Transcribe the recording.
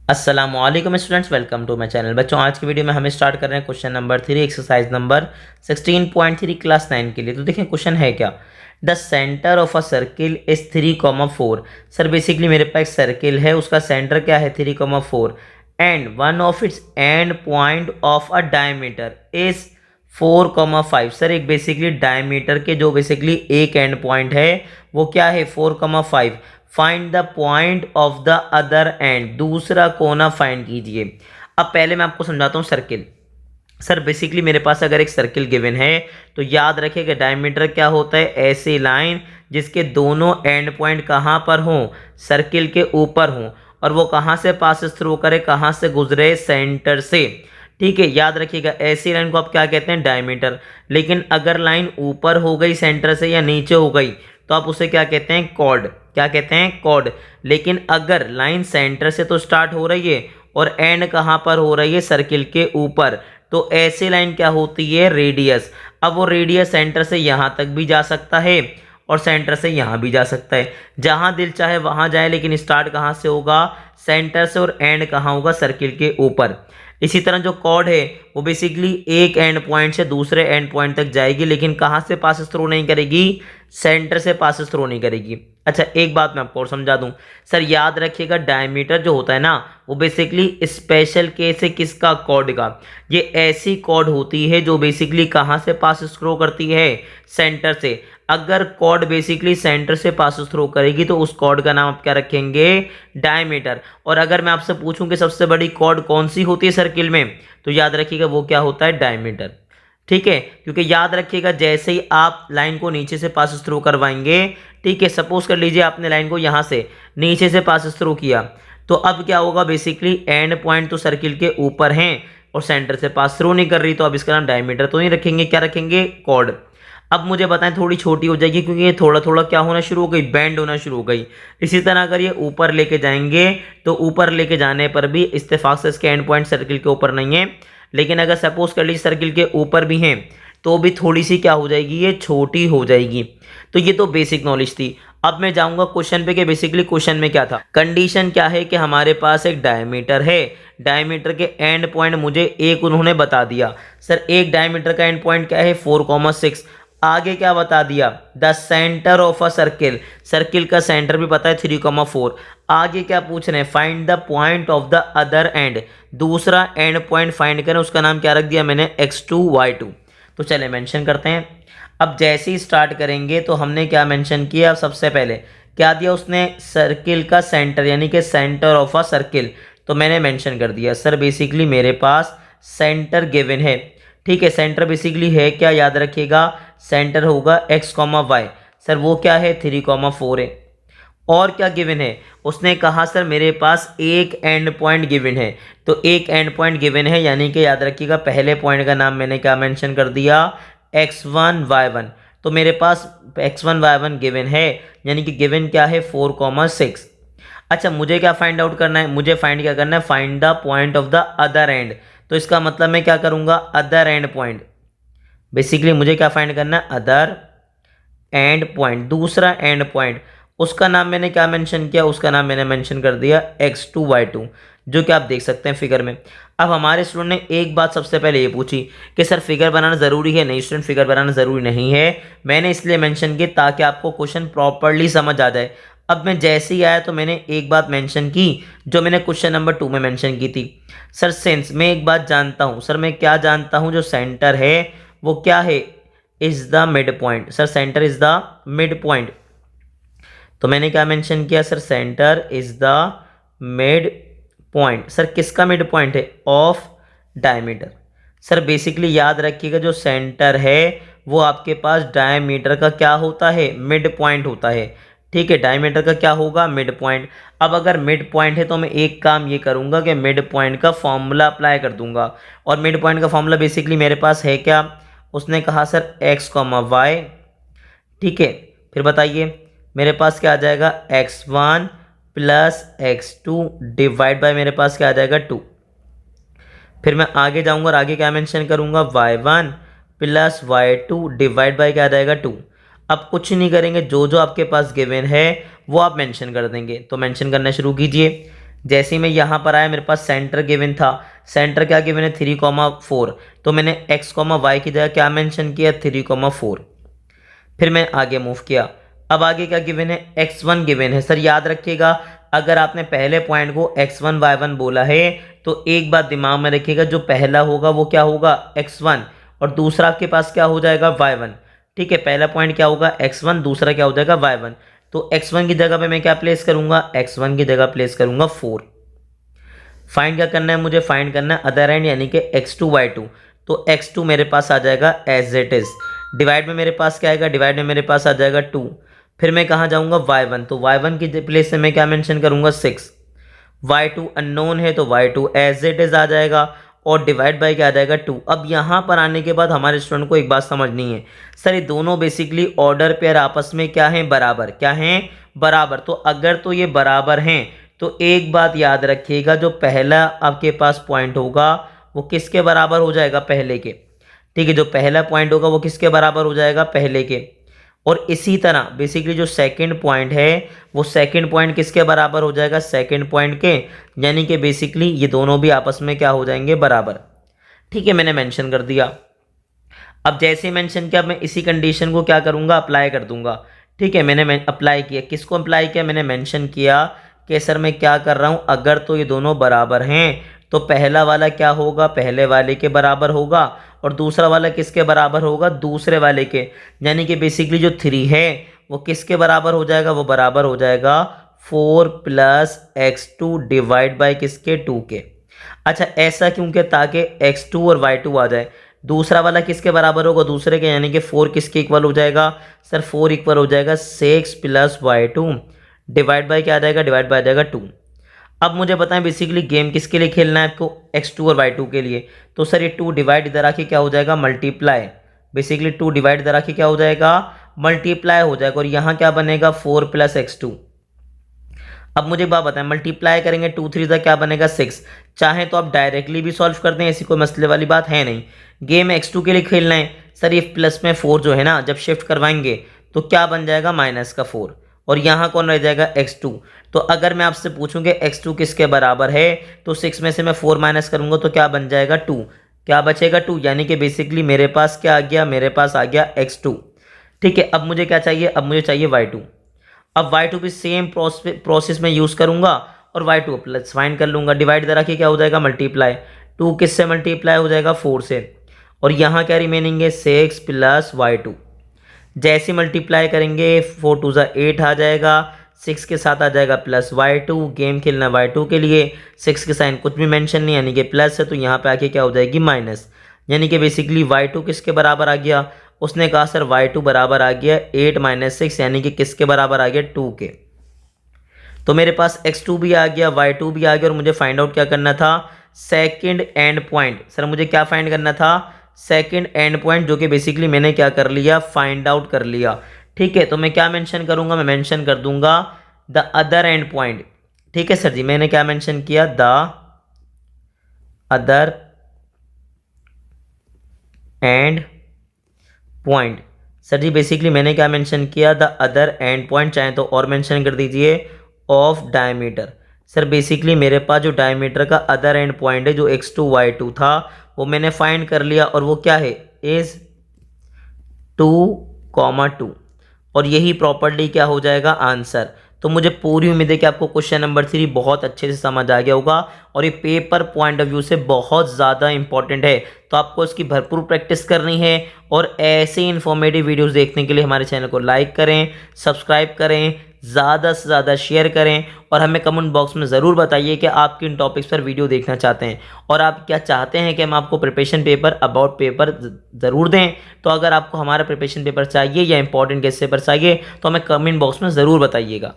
अस्सलामुअलैकुम students, welcome to my channel. बच्चों, आज की वीडियो में हम स्टार्ट कर रहे हैं question number 3, exercise number 16.3 class 9 के लिए। तो देखिए क्वेश्चन है क्या, the centre of a circle is 3,4। Sir basically मेरे पास एक सर्किल है, उसका सेंटर क्या है 3,4 and one of its and point of a diameter is 4,5। Sir एक बेसिकली डायमीटर के जो बेसिकली एक एंड पॉइंट है वो क्या है 4,5। Find the point of the other and, दूसरा कोना फाइंड कीजिए। अब पहले मैं आपको समझाता हूँ सर्किल। सर बेसिकली मेरे पास अगर एक सर्किल गिवन है तो याद रखिएगा डायमीटर क्या होता है, ऐसी लाइन जिसके दोनों एंड पॉइंट कहाँ पर हों, सर्किल के ऊपर हों, और वो कहाँ से पासेस थ्रू करे, कहाँ से गुजरे, सेंटर से। ठीक है, याद रखिएगा ऐसी लाइन को आप क्या कहते हैं, डायमीटर। लेकिन अगर लाइन ऊपर हो गई सेंटर से या नीचे हो गई तो आप उसे क्या कहते हैं, कॉर्ड। क्या कहते हैं, कॉर्ड। लेकिन अगर लाइन सेंटर से तो स्टार्ट हो रही है और एंड कहाँ पर हो रही है, सर्किल के ऊपर, तो ऐसी लाइन क्या होती है, रेडियस। अब वो रेडियस सेंटर से यहाँ तक भी जा सकता है और सेंटर से यहाँ भी जा सकता है, जहाँ दिल चाहे वहाँ जाए, लेकिन स्टार्ट कहाँ से होगा, सेंटर से, और एंड कहाँ होगा, सर्किल के ऊपर। इसी तरह जो कॉर्ड है वो बेसिकली एक एंड पॉइंट से दूसरे एंड पॉइंट तक जाएगी, लेकिन कहाँ से पासेस थ्रू नहीं करेगी, सेंटर से पासेस थ्रू नहीं करेगी। अच्छा एक बात मैं आपको और समझा दूं, सर याद रखिएगा डायमीटर जो होता है ना वो बेसिकली स्पेशल केस है किसका, कॉर्ड का। ये ऐसी कॉर्ड होती है जो बेसिकली कहाँ से पासेस थ्रू करती है, सेंटर से। अगर कॉर्ड बेसिकली सेंटर से पासेस थ्रू करेगी तो उस कॉर्ड का नाम आप क्या रखेंगे, डायमीटर। और अगर मैं आपसे पूछूं कि सबसे बड़ी कॉर्ड कौन सी होती है सर्किल में, तो याद रखिएगा वो क्या होता है, डायमीटर। ठीक है, क्योंकि याद रखिएगा जैसे ही आप लाइन को नीचे से पासेस थ्रू करवाएंगे, ठीक है, सपोज कर लीजिए आपने लाइन को यहाँ से नीचे से पासेस थ्रू किया, तो अब क्या होगा, बेसिकली एंड पॉइंट तो सर्किल के ऊपर हैं और सेंटर से पास थ्रू नहीं कर रही, तो अब इसका नाम डायमीटर तो नहीं रखेंगे, क्या रखेंगे, कॉर्ड। अब मुझे बताएं थोड़ी छोटी हो जाएगी क्योंकि ये थोड़ा थोड़ा क्या होना शुरू हो गई, बैंड होना शुरू हो गई। इसी तरह अगर ये ऊपर लेके जाएंगे तो ऊपर लेके जाने पर भी इत्तेफाक से इसके एंड पॉइंट सर्किल के ऊपर नहीं है, लेकिन अगर सपोज कर लीजिए सर्किल के ऊपर भी हैं तो भी थोड़ी सी क्या हो जाएगी, ये छोटी हो जाएगी। तो ये तो बेसिक नॉलेज थी। अब मैं जाऊंगा क्वेश्चन पे कि बेसिकली क्वेश्चन में क्या था। कंडीशन क्या है कि हमारे पास एक डायमीटर है, डायमीटर के एंड पॉइंट मुझे एक उन्होंने बता दिया। सर एक डायमीटर का एंड पॉइंट क्या है, 4,6। आगे क्या बता दिया, the centre of a circle, circle का सेंटर भी पता है 3,4। आगे क्या पूछ रहे हैं, find the point of the other and, दूसरा एंड पॉइंट फाइंड करें, उसका नाम क्या रख दिया मैंने, x2 y2। तो चले मेंशन करते हैं। अब जैसे ही स्टार्ट करेंगे तो हमने क्या मेंशन किया, सबसे पहले क्या दिया उसने, सर्किल का सेंटर, यानी कि सेंटर ऑफ अ सर्किल। तो मैंने मेंशन कर दिया सर बेसिकली मेरे पास सेंटर गिवन है। ठीक है, सेंटर बेसिकली है क्या, याद रखिएगा सेंटर होगा x, y। सर वो क्या है 3,4 है। और क्या गिवन है, उसने कहा सर मेरे पास एक एंड पॉइंट गिवन है। तो एक एंड पॉइंट गिवन है यानी कि याद रखिएगा पहले पॉइंट का नाम मैंने क्या मेंशन कर दिया, x1 y1। तो मेरे पास x1 y1 गिवन है, यानी कि गिवन क्या है 4,6। अच्छा मुझे क्या फाइंड आउट करना है, मुझे फाइंड क्या करना है, find the point of the other and. तो इसका मतलब मैं क्या करूंगा, अदर एंड पॉइंट। बेसिकली मुझे क्या फाइंड करना है, अदर एंड पॉइंट, दूसरा एंड पॉइंट। उसका नाम मैंने क्या मेंशन किया, उसका नाम मैंने मेंशन कर दिया x2 y2, जो कि आप देख सकते हैं फिगर में। अब हमारे स्टूडेंट ने एक बात सबसे पहले ये पूछी कि सर फिगर बनाना ज़रूरी है, नहीं स्टूडेंट फिगर बनाना ज़रूरी नहीं है। मैंने इसलिए मेंशन किया ताकि आपको क्वेश्चन प्रॉपरली समझ आ जाए। अब मैं जैसे ही आया तो मैंने एक बात मेंशन की जो मैंने क्वेश्चन नंबर 2 में मेंशन की थी। सर सेंस, मैं एक बात जानता हूँ, सर मैं क्या जानता हूँ, जो सेंटर है वो क्या है, is the mid point. Sir centre is the mid point. तो मैंने क्या मेंशन किया, sir centre is the mid point. Sir किसका मिड पॉइंट है, ऑफ डायमीटर। सर बेसिकली याद रखिएगा जो सेंटर है वो आपके पास डायमीटर का क्या होता है, मिड पॉइंट होता है। ठीक है, डायमीटर का क्या होगा, मिड पॉइंट। अब अगर मिड पॉइंट है तो मैं एक काम ये करूंगा कि मिड पॉइंट का फॉर्मूला अप्लाई कर दूंगा। और मिड पॉइंट का फॉर्मूला बेसिकली मेरे पास है क्या, उसने कहा सर x, y। ठीक है, फिर बताइए मेरे पास क्या आ जाएगा, x1 plus x2 divide by मेरे पास क्या आ जाएगा 2। फिर मैं आगे जाऊंगा और आगे क्या मेंशन करूंगा, y1 plus y2 divide by क्या आ जाएगा 2। अब कुछ नहीं करेंगे, जो जो आपके पास गिवन है वो आप मेंशन कर देंगे। तो मेंशन करना शुरू कीजिए। जैसे ही मैं यहाँ पर आया मेरे पास सेंटर गिवन था, सेंटर क्या गिवन है 3,4, तो मैंने x, y की जगह क्या मेंशन किया 3,4। फिर मैं आगे मूव किया। अब आगे क्या गिवन है x1 गिवन है। सर याद रखिएगा अगर आपने पहले पॉइंट को x1 y1 बोला है तो एक बात दिमाग में रखिएगा, जो पहला होगा वो क्या होगा x1 और दूसरा आपके पास क्या हो जाएगा y1। ठीक है, पहला पॉइंट क्या होगा x1, दूसरा क्या हो जाएगा y1। तो x1 की जगह पे मैं क्या प्लेस करूंगा, x1 की जगह प्लेस करूंगा 4। फाइंड क्या करना है मुझे, फाइंड करना है अदर एंड यानी कि x2 y2। तो x2 मेरे पास आ जाएगा एज इट इज, डिवाइड में मेरे पास क्या आएगा, डिवाइड में मेरे पास आ जाएगा 2। फिर मैं कहाँ जाऊँगा y1, तो y1 की प्लेस से मैं क्या मेंशन करूँगा 6। y2 अननोन है तो y2 एज इट इज आ जाएगा और डिवाइड बाय क्या आ जाएगा 2। अब यहाँ पर आने के बाद हमारे स्टूडेंट को एक बात समझनी है, सर ये दोनों बेसिकली ऑर्डर पेयर आपस में क्या हैं, बराबर। क्या हैं, बराबर। तो अगर तो ये बराबर हैं तो एक बात याद रखिएगा, जो पहला आपके पास पॉइंट होगा वो किसके बराबर हो जाएगा, पहले के। ठीक है, जो पहला पॉइंट होगा वो किसके बराबर हो जाएगा, पहले के। और इसी तरह बेसिकली जो सेकंड पॉइंट है वो सेकंड पॉइंट किसके बराबर हो जाएगा, सेकंड पॉइंट के। यानी कि बेसिकली ये दोनों भी आपस में क्या हो जाएंगे, बराबर। ठीक है, मैंने मेंशन कर दिया। अब जैसे ही मेंशन किया मैं इसी कंडीशन को क्या करूंगा, अप्लाई कर दूंगा। ठीक है, मैंने अप्लाई किया। किसको अप्लाई किया, मैंने मेंशन किया कि सर मैं क्या कर रहा हूं, अगर तो ये दोनों बराबर हैं तो पहला वाला क्या होगा, पहले वाले के बराबर होगा और दूसरा वाला किसके बराबर होगा, दूसरे वाले के। यानी कि बेसिकली जो 3 है वो किसके बराबर हो जाएगा, वो बराबर हो जाएगा 4 + x2 डिवाइड बाय किसके, 2 के। अच्छा ऐसा क्यों कि ताकि x2 और y2 आ जाए। दूसरा वाला किसके बराबर होगा, दूसरे के, यानी कि 4 किसके इक्वल हो जाएगा, सर 4 इक्वल हो जाएगा 6 + y2 डिवाइड बाय क्या आ जाएगा, डिवाइड बाय आ जाएगा 2। अब मुझे बताएं बेसिकली गेम किसके लिए खेलना है आपको, x2 और y2 के लिए। तो सर ये 2 डिवाइड इधर आके क्या हो जाएगा, मल्टीप्लाई। बेसिकली 2 डिवाइड इधर आके क्या हो जाएगा, मल्टीप्लाई हो जाएगा और यहाँ क्या बनेगा 4 + x2। अब मुझे बात बताएं, मल्टीप्लाई करेंगे 2 3 क्या बनेगा 6। चाहे तो आप डायरेक्टली भी सॉल्व कर दें, ऐसी कोई मसले वाली बात है नहीं। गेम x2 के लिए खेलना है सर, ये प्लस में 4 जो है ना जब शिफ्ट करवाएंगे तो क्या बन जाएगा -4 और यहाँ कौन रह जाएगा x2। तो अगर मैं आपसे पूछूं कि x2 किसके बराबर है तो 6 में से मैं 4 माइनस करूंगा तो क्या बन जाएगा 2, क्या बचेगा 2। यानी कि बेसिकली मेरे पास क्या आ गया, मेरे पास आ गया x2। ठीक है, अब मुझे क्या चाहिए, अब मुझे चाहिए y2। अब y2 भी सेम प्रोसेस में यूज़ करूंगा और y2 प्लस फाइंड कर लूंगा। डिवाइड इधर आके क्या हो जाएगा, मल्टीप्लाई। 2 किससे मल्टीप्लाई हो जाएगा, 4 से। और यहाँ क्या रिमेनिंग है 6 + y2। जैसे मल्टीप्लाई करेंगे 4 2 8 आ जाएगा, 6 के साथ आ जाएगा +y2। गेम खेलना y2 के लिए, 6 के साइन कुछ भी मेंशन नहीं यानी कि प्लस है, तो यहाँ पे आके क्या हो जाएगी माइनस। यानी कि बेसिकली y2 किसके बराबर आ गया, उसने कहा सर y2 बराबर आ गया 8 - 6 यानी कि किसके बराबर आ गया 2 के। तो मेरे पास x2 भी आ गया, y2 भी आ गया और मुझे फाइंड आउट क्या करना था, सेकेंड एंड पॉइंट। सर मुझे क्या फाइंड करना था, सेकेंड एंड पॉइंट, जो कि बेसिकली मैंने क्या कर लिया, फाइंड आउट कर लिया। ठीक है, तो मैं क्या मेंशन करूंगा, मैं मेंशन कर दूंगा द अदर एंड पॉइंट। ठीक है सर जी, मैंने क्या मेंशन किया, the other end point. Sir ji basically मैंने क्या मेंशन किया, द अदर एंड पॉइंट, चाहे तो और मेंशन कर दीजिए, ऑफ डायमीटर। सर बेसिकली मेरे पास जो डायमीटर का अदर एंड पॉइंट है जो x2 y2 था वो मैंने फाइंड कर लिया और वो क्या है, इज 2, 2 और यही प्रॉपर्ली क्या हो जाएगा, आंसर। तो मुझे पूरी उम्मीद है कि आपको क्वेश्चन नंबर 3 बहुत अच्छे से समझ आ गया होगा और ये पेपर पॉइंट ऑफ व्यू से बहुत ज़्यादा इंपॉर्टेंट है। तो आपको इसकी भरपूर प्रैक्टिस करनी है और ऐसे इन्फॉर्मेटिव वीडियोस देखने के लिए हमारे चैनल को लाइक करें, सब्सक्राइब करें, ज़्यादा से ज़्यादा शेयर करें और हमें कमेंट बॉक्स में ज़रूर बताइए कि आप किन टॉपिक्स पर वीडियो देखना चाहते हैं और आप क्या चाहते हैं कि हम आपको प्रिपरेशन पेपर, अबाउट पेपर ज़रूर दें। तो अगर आपको हमारा प्रिपरेशन पेपर चाहिए या इंपॉर्टेंट गेस्ट पेपर चाहिए तो हमें कमेंट बॉक्स में ज़रूर बताइएगा।